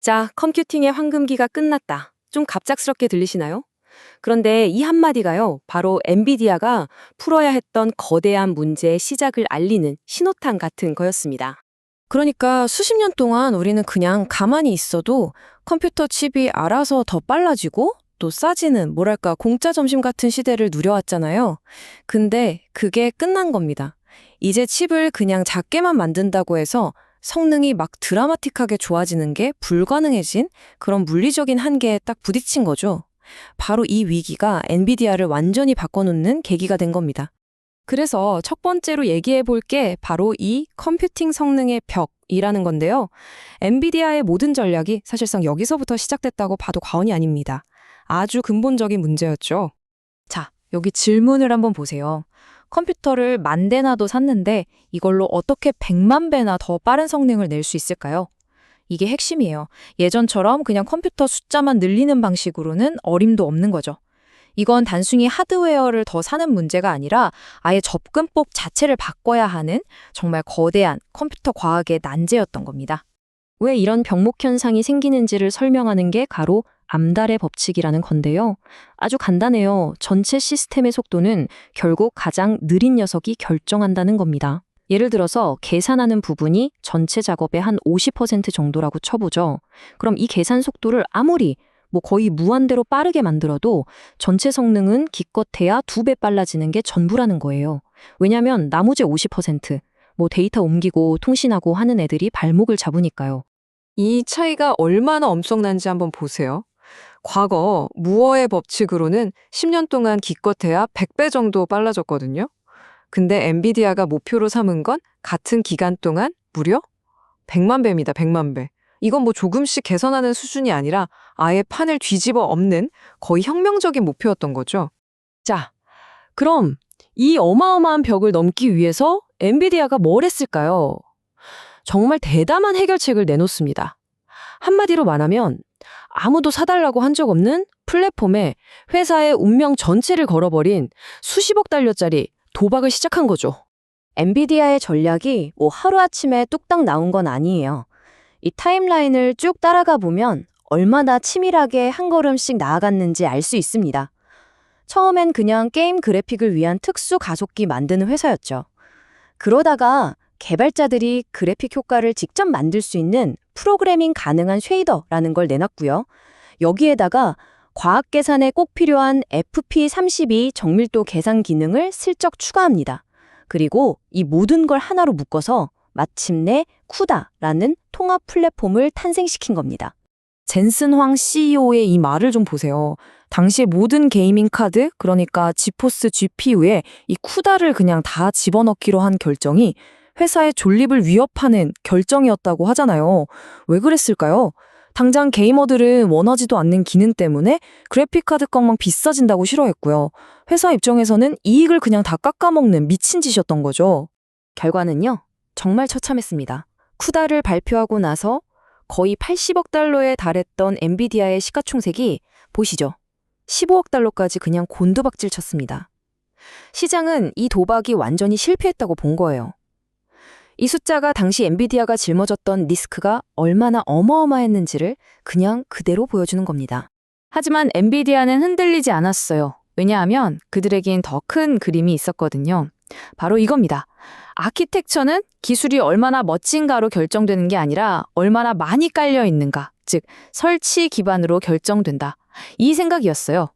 자, 컴퓨팅의 황금기가 끝났다. 좀 갑작스럽게 들리시나요? 그런데 이 한마디가요, 바로 엔비디아가 풀어야 했던 거대한 문제의 시작을 알리는 신호탄 같은 거였습니다. 그러니까 수십 년 동안 우리는 그냥 가만히 있어도 컴퓨터 칩이 알아서 더 빨라지고 또 싸지는 뭐랄까 공짜 점심 같은 시대를 누려왔잖아요. 근데 그게 끝난 겁니다. 이제 칩을 그냥 작게만 만든다고 해서 성능이 막 드라마틱하게 좋아지는 게 불가능해진 그런 물리적인 한계에 딱 부딪힌 거죠. 바로 이 위기가 엔비디아를 완전히 바꿔놓는 계기가 된 겁니다. 그래서 첫 번째로 얘기해 볼 게 바로 이 컴퓨팅 성능의 벽이라는 건데요. 엔비디아의 모든 전략이 사실상 여기서부터 시작됐다고 봐도 과언이 아닙니다. 아주 근본적인 문제였죠. 자, 여기 질문을 한번 보세요. 컴퓨터를 10,000대나도 샀는데 이걸로 어떻게 100만 배나 더 빠른 성능을 낼 수 있을까요? 이게 핵심이에요. 예전처럼 그냥 컴퓨터 숫자만 늘리는 방식으로는 어림도 없는 거죠. 이건 단순히 하드웨어를 더 사는 문제가 아니라 아예 접근법 자체를 바꿔야 하는 정말 거대한 컴퓨터 과학의 난제였던 겁니다. 왜 이런 병목 현상이 생기는지를 설명하는 게 바로 암달의 법칙이라는 건데요. 아주 간단해요. 전체 시스템의 속도는 결국 가장 느린 녀석이 결정한다는 겁니다. 예를 들어서 계산하는 부분이 전체 작업의 한 50% 정도라고 쳐보죠. 그럼 이 계산 속도를 아무리 거의 무한대로 빠르게 만들어도 전체 성능은 기껏해야 2배 빨라지는 게 전부라는 거예요. 왜냐면 나머지 50%, 데이터 옮기고 통신하고 하는 애들이 발목을 잡으니까요. 이 차이가 얼마나 엄청난지 한번 보세요. 과거 무어의 법칙으로는 10년 동안 기껏해야 100배 정도 빨라졌거든요. 근데 엔비디아가 목표로 삼은 건 같은 기간 동안 무려 100만 배입니다. 100만 배. 이건 조금씩 개선하는 수준이 아니라 아예 판을 뒤집어 엎는 거의 혁명적인 목표였던 거죠. 자, 그럼 이 어마어마한 벽을 넘기 위해서 엔비디아가 뭘 했을까요? 정말 대담한 해결책을 내놓습니다. 한마디로 말하면 아무도 사달라고 한 적 없는 플랫폼에 회사의 운명 전체를 걸어버린 수십억 달러짜리 도박을 시작한 거죠. 엔비디아의 전략이 하루아침에 뚝딱 나온 건 아니에요. 이 타임라인을 쭉 따라가 보면 얼마나 치밀하게 한 걸음씩 나아갔는지 알 수 있습니다. 처음엔 그냥 게임 그래픽을 위한 특수 가속기 만드는 회사였죠. 그러다가 개발자들이 그래픽 효과를 직접 만들 수 있는 프로그래밍 가능한 쉐이더라는 걸 내놨고요. 여기에다가 과학 계산에 꼭 필요한 FP32 정밀도 계산 기능을 슬쩍 추가합니다. 그리고 이 모든 걸 하나로 묶어서 마침내 쿠다라는 통합 플랫폼을 탄생시킨 겁니다. 젠슨 황 CEO의 이 말을 좀 보세요. 당시 모든 게이밍 카드, 그러니까 지포스 GPU에 이 쿠다를 그냥 다 집어넣기로 한 결정이 회사의 존립을 위협하는 결정이었다고 하잖아요. 왜 그랬을까요? 당장 게이머들은 원하지도 않는 기능 때문에 그래픽카드 값만 비싸진다고 싫어했고요. 회사 입장에서는 이익을 그냥 다 깎아먹는 미친 짓이었던 거죠. 결과는요, 정말 처참했습니다. 쿠다를 발표하고 나서 거의 80억 달러에 달했던 엔비디아의 시가총액이 보시죠. 15억 달러까지 그냥 곤두박질 쳤습니다. 시장은 이 도박이 완전히 실패했다고 본 거예요. 이 숫자가 당시 엔비디아가 짊어졌던 리스크가 얼마나 어마어마했는지를 그냥 그대로 보여주는 겁니다. 하지만 엔비디아는 흔들리지 않았어요. 왜냐하면 그들에겐 더 큰 그림이 있었거든요. 바로 이겁니다. 아키텍처는 기술이 얼마나 멋진가로 결정되는 게 아니라 얼마나 많이 깔려 있는가, 즉 설치 기반으로 결정된다. 이 생각이었어요.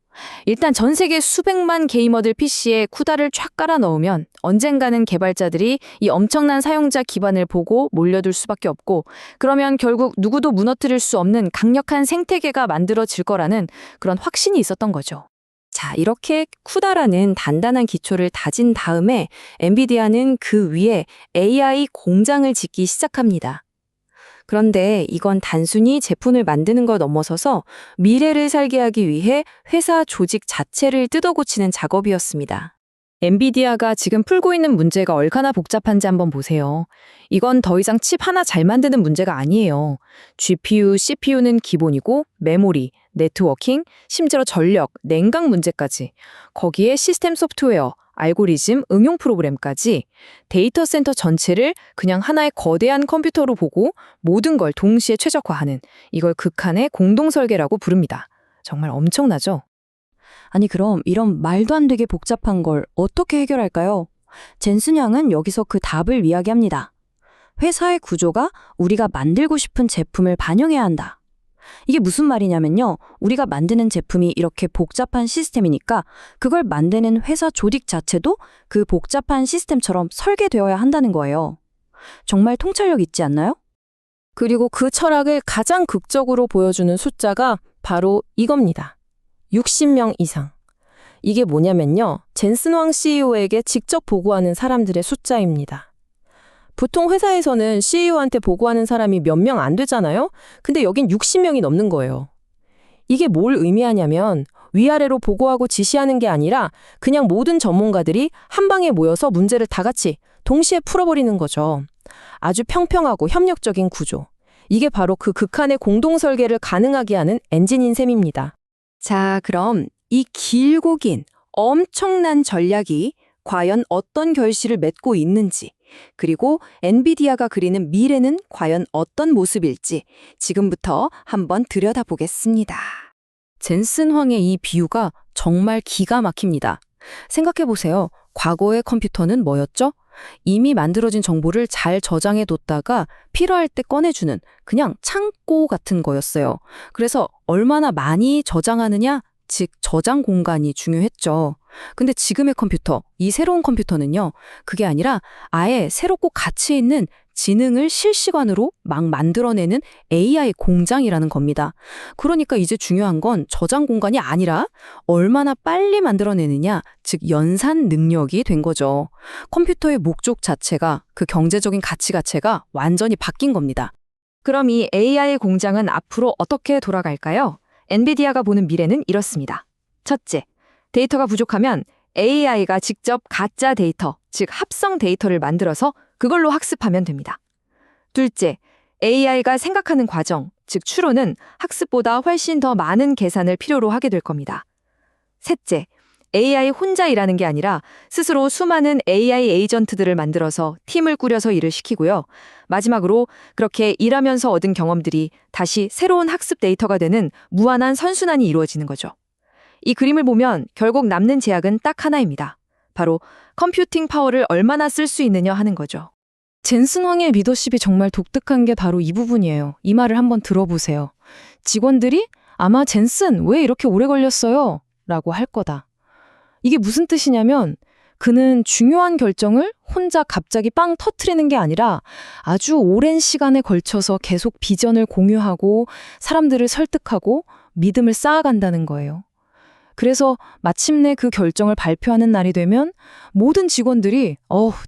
일단 전 세계 수백만 게이머들 PC에 쿠다를 쫙 깔아 넣으면 언젠가는 개발자들이 이 엄청난 사용자 기반을 보고 몰려들 수밖에 없고, 그러면 결국 누구도 무너뜨릴 수 없는 강력한 생태계가 만들어질 거라는 그런 확신이 있었던 거죠. 자, 이렇게 쿠다라는 단단한 기초를 다진 다음에 엔비디아는 그 위에 AI 공장을 짓기 시작합니다. 그런데 이건 단순히 제품을 만드는 것 넘어서서 미래를 살게 하기 위해 회사 조직 자체를 뜯어고치는 작업이었습니다. 엔비디아가 지금 풀고 있는 문제가 얼마나 복잡한지 한번 보세요. 이건 더 이상 칩 하나 잘 만드는 문제가 아니에요. GPU, CPU는 기본이고 메모리, 네트워킹, 심지어 전력, 냉각 문제까지. 거기에 시스템 소프트웨어, 알고리즘, 응용 프로그램까지 데이터 센터 전체를 그냥 하나의 거대한 컴퓨터로 보고 모든 걸 동시에 최적화하는 이걸 극한의 공동 설계라고 부릅니다. 정말 엄청나죠? 아니 그럼 이런 말도 안 되게 복잡한 걸 어떻게 해결할까요? 젠슨 양은 여기서 그 답을 이야기합니다. 회사의 구조가 우리가 만들고 싶은 제품을 반영해야 한다. 이게 무슨 말이냐면요. 우리가 만드는 제품이 이렇게 복잡한 시스템이니까 그걸 만드는 회사 조직 자체도 그 복잡한 시스템처럼 설계되어야 한다는 거예요. 정말 통찰력 있지 않나요? 그리고 그 철학을 가장 극적으로 보여주는 숫자가 바로 이겁니다. 60명 이상. 이게 뭐냐면요. 젠슨 황 CEO에게 직접 보고하는 사람들의 숫자입니다. 보통 회사에서는 CEO한테 보고하는 사람이 몇 명 안 되잖아요? 근데 여긴 60명이 넘는 거예요. 이게 뭘 의미하냐면 위아래로 보고하고 지시하는 게 아니라 그냥 모든 전문가들이 한 방에 모여서 문제를 다 같이 동시에 풀어버리는 거죠. 아주 평평하고 협력적인 구조. 이게 바로 그 극한의 공동 설계를 가능하게 하는 엔진인 셈입니다. 자, 그럼 이 길고 긴 엄청난 전략이 과연 어떤 결실을 맺고 있는지, 그리고 엔비디아가 그리는 미래는 과연 어떤 모습일지 지금부터 한번 들여다보겠습니다. 젠슨 황의 이 비유가 정말 기가 막힙니다. 생각해보세요. 과거의 컴퓨터는 뭐였죠? 이미 만들어진 정보를 잘 저장해뒀다가 필요할 때 꺼내주는 그냥 창고 같은 거였어요. 그래서 얼마나 많이 저장하느냐, 즉 저장 공간이 중요했죠. 근데 지금의 컴퓨터, 이 새로운 컴퓨터는요, 그게 아니라 아예 새롭고 가치 있는 지능을 실시간으로 막 만들어내는 AI 공장이라는 겁니다. 그러니까 이제 중요한 건 저장 공간이 아니라 얼마나 빨리 만들어내느냐, 즉 연산 능력이 된 거죠. 컴퓨터의 목적 자체가, 그 경제적인 가치 자체가 완전히 바뀐 겁니다. 그럼 이 AI 공장은 앞으로 어떻게 돌아갈까요? 엔비디아가 보는 미래는 이렇습니다. 첫째, 데이터가 부족하면 AI가 직접 가짜 데이터, 즉 합성 데이터를 만들어서 그걸로 학습하면 됩니다. 둘째, AI가 생각하는 과정, 즉 추론은 학습보다 훨씬 더 많은 계산을 필요로 하게 될 겁니다. 셋째, AI 혼자 일하는 게 아니라 스스로 수많은 AI 에이전트들을 만들어서 팀을 꾸려서 일을 시키고요. 마지막으로 그렇게 일하면서 얻은 경험들이 다시 새로운 학습 데이터가 되는 무한한 선순환이 이루어지는 거죠. 이 그림을 보면 결국 남는 제약은 딱 하나입니다. 바로 컴퓨팅 파워를 얼마나 쓸 수 있느냐 하는 거죠. 젠슨 황의 리더십이 정말 독특한 게 바로 이 부분이에요. 이 말을 한번 들어보세요. 직원들이 아마 젠슨 왜 이렇게 오래 걸렸어요? 라고 할 거다. 이게 무슨 뜻이냐면 그는 중요한 결정을 혼자 갑자기 빵 터트리는 게 아니라 아주 오랜 시간에 걸쳐서 계속 비전을 공유하고 사람들을 설득하고 믿음을 쌓아간다는 거예요. 그래서 마침내 그 결정을 발표하는 날이 되면 모든 직원들이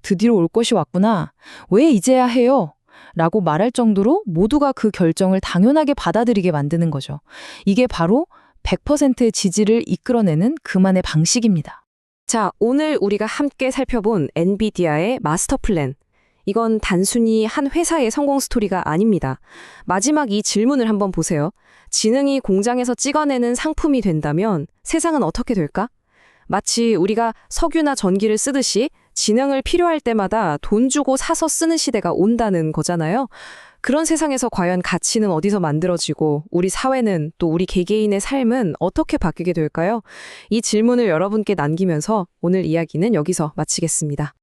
드디어 올 것이 왔구나. 왜 이제야 해요? 라고 말할 정도로 모두가 그 결정을 당연하게 받아들이게 만드는 거죠. 이게 바로 100%의 지지를 이끌어내는 그만의 방식입니다. 자, 오늘 우리가 함께 살펴본 엔비디아의 마스터 플랜. 이건 단순히 한 회사의 성공 스토리가 아닙니다. 마지막 이 질문을 한번 보세요. 지능이 공장에서 찍어내는 상품이 된다면 세상은 어떻게 될까? 마치 우리가 석유나 전기를 쓰듯이 지능을 필요할 때마다 돈 주고 사서 쓰는 시대가 온다는 거잖아요. 그런 세상에서 과연 가치는 어디서 만들어지고 우리 사회는 또 우리 개개인의 삶은 어떻게 바뀌게 될까요? 이 질문을 여러분께 남기면서 오늘 이야기는 여기서 마치겠습니다.